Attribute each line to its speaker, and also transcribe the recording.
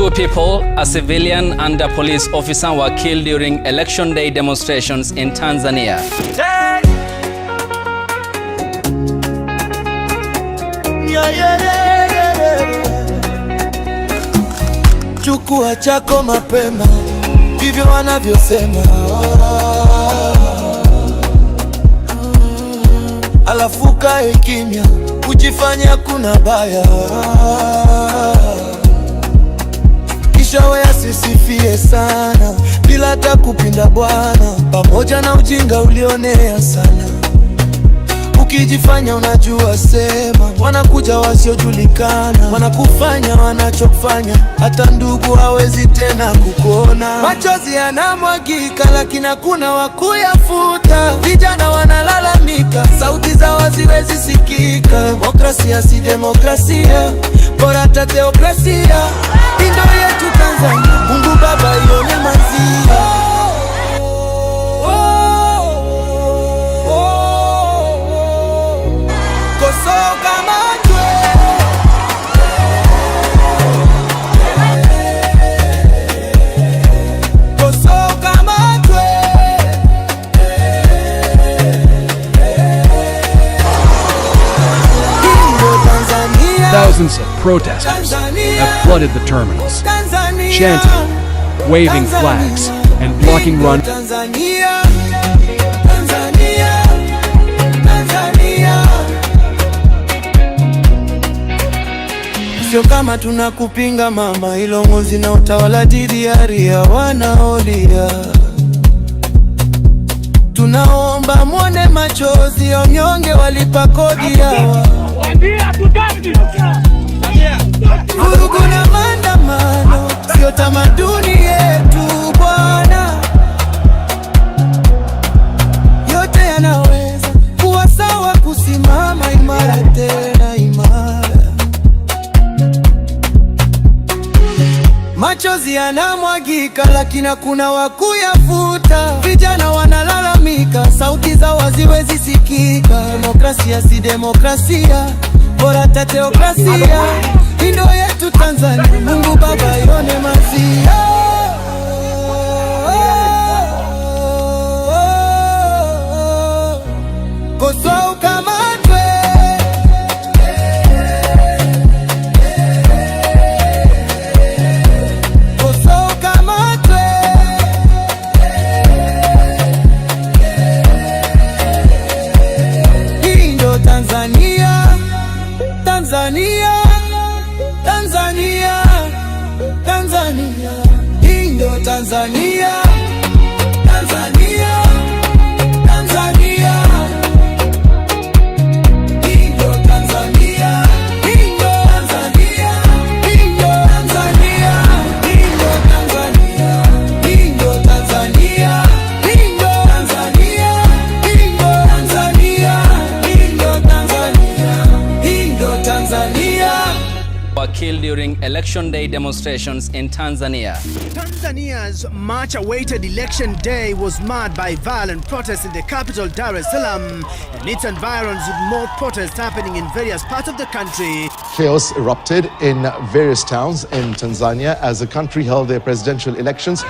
Speaker 1: Two people, a civilian and a police officer, were killed during election day demonstrations in Tanzania.
Speaker 2: Chukua chako mapema, hivyo wanavyosema. Alafu kae kimya, ujifanya kuna baya, kisha wewe asisifie sana bila hata kupinda bwana, pamoja na ujinga ulionea sana. Ukijifanya unajua sema, wanakuja wasiojulikana, wanakufanya wanachofanya, hata ndugu hawezi tena kukuona. Machozi yanamwagika lakini hakuna wakuyafuta, vijana wanalalamika, sauti zao haziwezi sikika. Demokrasia si demokrasia, bora hata teokrasia. Ndio yetu Tanzania, Mungu Baba ione mazia.
Speaker 3: Thousands of protesters have flooded the terminals, chanting, waving flags, and blocking run.
Speaker 2: Sio kama tunakupinga mama, ilongozi na utawala dhidi ya raia wanaolia. Tunaomba mwone machozi ya wanyonge, walipa kodi hawa. Vurugu na maandamano sio tamaduni yetu bwana. Yote yanaweza kuwa sawa, kusimama imara tena imara. Machozi yanamwagika lakini hakuna wakuyafuta, vijana wanalalamika, sauti zao haziwezi sikika. Demokrasia si demokrasia, bora hata teokrasia. Ndio yetu Tanzania, Mungu Baba ione mazia. Kosoa ukamatwe, kosoa ukamatwe. Hii ndio Tanzania, Tanzania, Tanzania, Tanzania. Hii ndio Tanzania, Tanzania, Tanzania. Hii ndio Tanzania, hii ndio Tanzania, hii ndio Tanzania, hii ndio Tanzania, hii ndio Tanzania, hii ndio Tanzania, hii ndio Tanzania, hii ndio Tanzania, hii ndio Tanzania.
Speaker 1: Were killed during election day demonstrations in Tanzania.
Speaker 4: Tanzania's much-awaited election day was marred by violent protests in the capital, Dar es Salaam, and its environs, with more protests happening in various parts of the country.
Speaker 5: Chaos erupted in various towns in Tanzania as the country held their presidential elections.